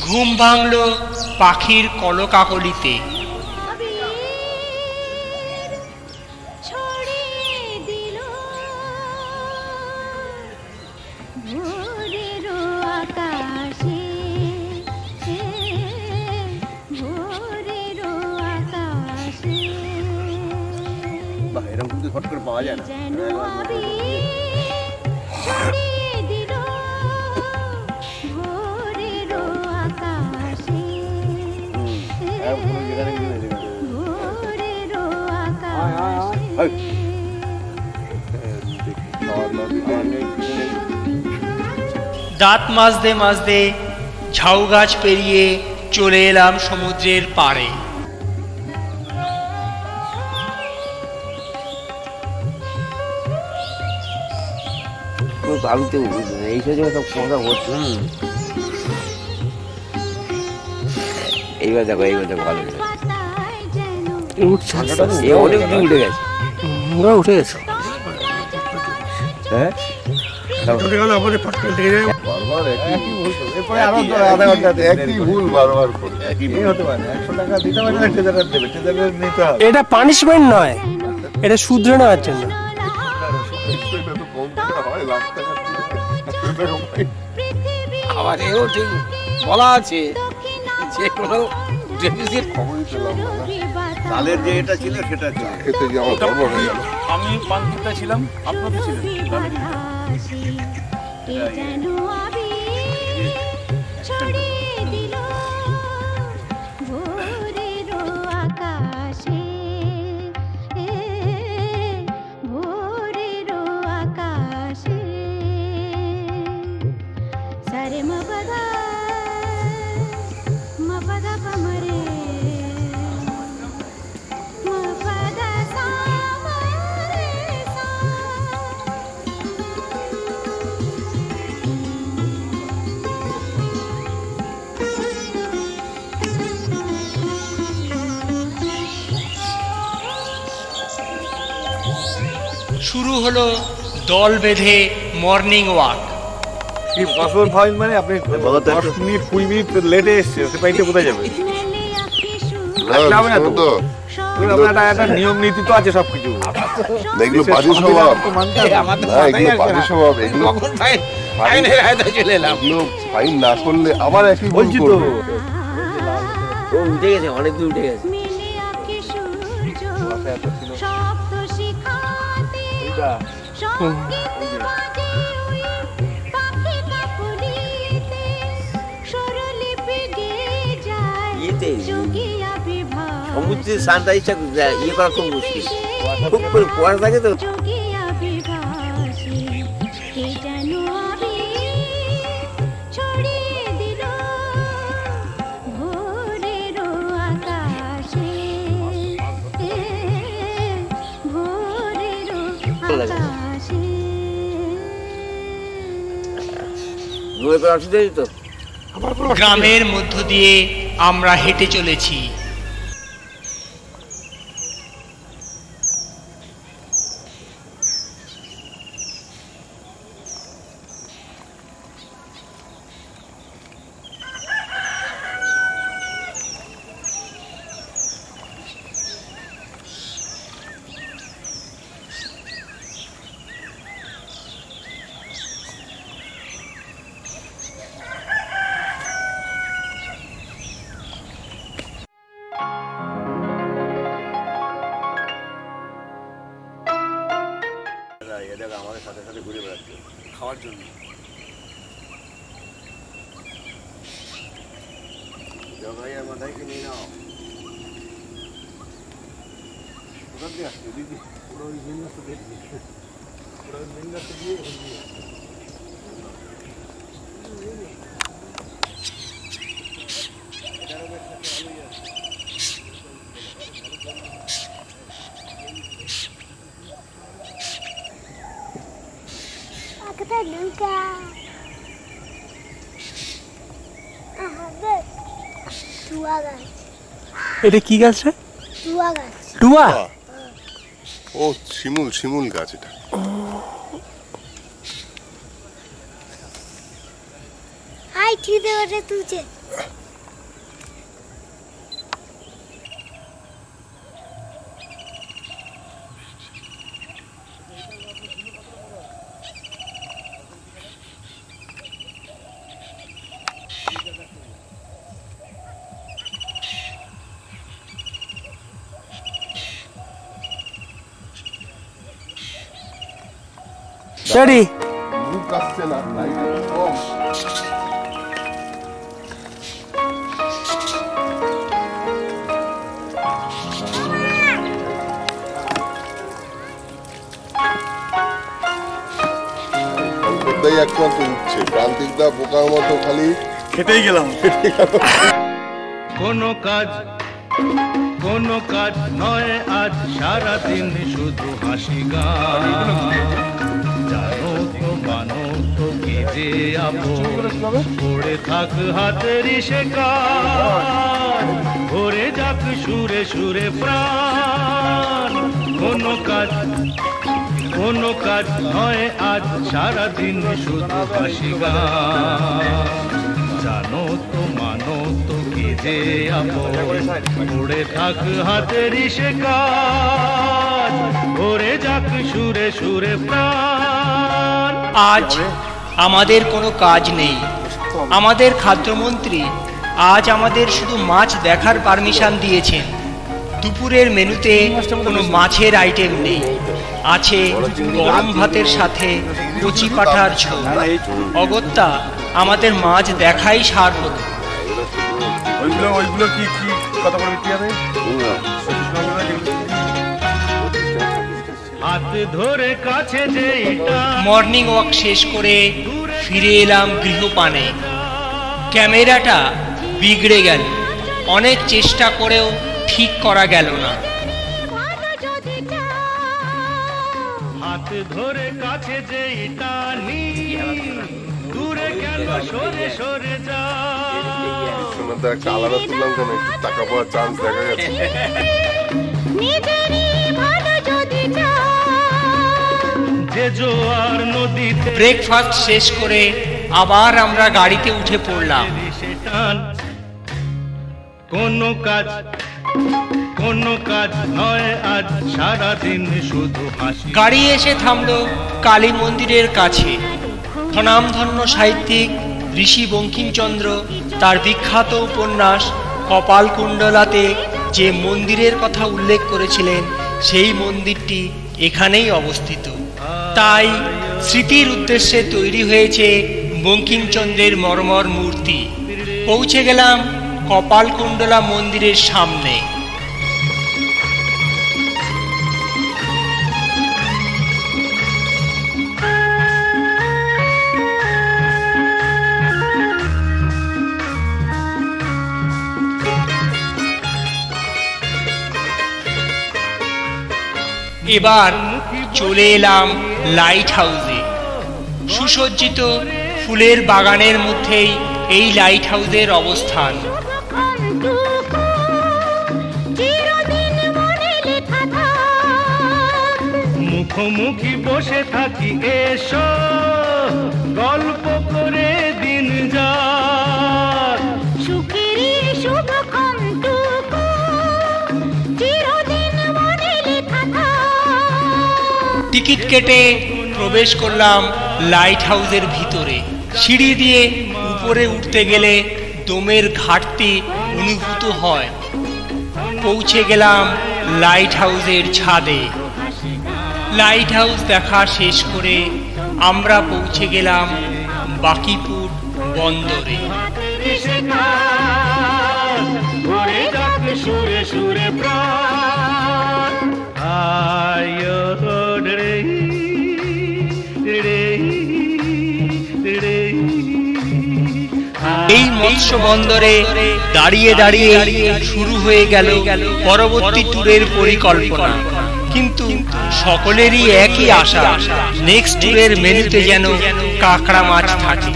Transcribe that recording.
ঘুম ভাঙল পাখির কলকাকলিতে। এরকম কিন্তু হট করে পাওয়া যায় না। দাঁত মাজতে মাজতে ঝাউ গাছ পেরিয়ে চলে এলাম সমুদ্রের পাড়ে। বালুতে এই সব কথা হচ্ছে। এইবার দেখো ভালো উঠছে, অনেক দূর উঠে গেছে। উঠে গেছে, হ্যাঁ এটা পানিশমেন্ট নয়, এটা শুধরে নেওয়ার জন্য। আবার এও ঠিক বলা আছে যে কোনো চালের যে এটা ছিল সেটা খেতে যাওয়া। আমি পান খেতে ছিলাম, আপনাদের ছিলেন। শুরু হলো দল বেঁধে মর্নিং ওয়াক। মানে আপনি 10 মিনিট 20 মিনিট লেটে এসছে, সে পাইতে কোথায় যাবে? একটা নিয়ম নীতি তো আছে সবকিছু। এগুলো বাজে স্বভাব, ফাইন না করলে আবার একই বলছি তো। উঠে গেছে, অনেক দূর উঠে গেছে। সমুদ্রের সানরাইজটা ইয়ে করা খুব মুশকিল, খুব করে কুয়াশা থাকে তো। গ্রামের মধ্য দিয়ে আমরা হেঁটে চলেছি। আমাদের সাথে সাথে ঘুরে বেড়াচ্ছে খাওয়ার জন্য। জগাইয়ের মাথায় কি নিয়ে নাও, কোথার দিয়ে আসছে দিদি? পুরো ওই মেন রাস্তা দিয়ে, পুরো ওই মেন রাস্তা দিয়ে এটা কি গাছ রে? টুয়া গাছ। টুয়া? ও শিমুল, শিমুল গাছ এটা। হাই খিদে ওঠে তুলছে। Daddy. মুখ আসছে না, লাইট কম। শঙ্করদাই একমাত্র উঠছে, প্রান্তিকদা বোকার মতো খালি খেতেই গেলাম। কোনো কাজ নয় আজ সারাদিন শুধু হাসি গান। জানো তো মানো তো কে যে আপন, পড়ে থাক হাতের সে কাজ, ভরে যাক সুরে সুরে প্রাণ। কোনো কাজ নয় আজ সারাদিন শুধু হাসি গান। জানো তো মানো তো কে যে আপন, পড়ে থাক হাতের সে কাজ, ভরে যাক সুরে সুরে প্রাণ। আজ আমাদের কোনো কাজ নেই। আমাদের খাদ্যমন্ত্রী আজ আমাদের শুধু মাছ দেখার পারমিশন দিয়েছেন। দুপুরের মেনুতে কোনো মাছের আইটেম নেই, আছে গরম ভাতের সাথে কচি পাঠার ঝোল। অগত্যা আমাদের মাছ দেখাই সার হতো। ওইগুলো কি কত করে বিক্রি হবে? হাত ধরে কাছে যেটা। মর্নিং ওয়াক শেষ করে ফিরে এলাম গৃহপানে। ক্যামেরাটা বিগড়ে গেল, অনেক চেষ্টা করেও ঠিক করা গেল না। হাত ধরে কাছে যেটা নি, দূরে গেল সরে সরে যা। সোনাদা একটা আলাদা তুললাম কেন, একটু টাকা পাওয়ার চান্স দেখা গেছে। যে জোয়ার নদীতে। ব্রেকফাস্ট শেষ করে আবার আমরা গাড়িতে উঠে পড়লাম। কোনো কাজ নয় আজ সারাদিন শুধু হাসি। গাড়ি এসে থামলো কালী মন্দিরের কাছে। স্বনামধন্য সাহিত্যিক ঋষি বঙ্কিমচন্দ্র তার বিখ্যাত উপন্যাস কপালকুণ্ডলাতে যে মন্দিরের কথা উল্লেখ করেছিলেন, সেই মন্দিরটি এখানেই অবস্থিত। তাই স্মৃতির উদ্দেশ্যে তৈরি হয়েছে বঙ্কিমচন্দ্রের মর্মর মূর্তি। পৌঁছে গেলাম কপালকুণ্ডলা মন্দিরের সামনে। এবার চলে এলাম লাইট হাউসে। সুসজ্জিত ফুলের বাগানের মধ্যেই এই লাইট হাউসের অবস্থান। মুখোমুখি বসে থাকি, এসো গল্প করে দিন যা। সুখেরই শুভক্ষণ টুকু চিরদিন মনে লেখা থাক। টিকিট কেটে প্রবেশ করলাম লাইট হাউসের ভিতরে। সিঁড়ি দিয়ে উপরে উঠতে গেলে দমের ঘাটতি অনুভূত হয়। পৌঁছে গেলাম লাইট হাউসের ছাদে। লাইট হাউস দেখা শেষ করে আমরা পৌঁছে গেলাম বাকিপুর বন্দরে। সুরে সুরে প্রাণ এই মৎস্য বন্দরে দাঁড়িয়ে দাঁড়িয়ে শুরু হয়ে গেল পরবর্তী ট্যুরের পরিকল্পনা। কিন্তু সকলেরই একই আশা, নেক্সট ট্যুরের মেনুতে যেন কাঁকড়া মাছ থাকে।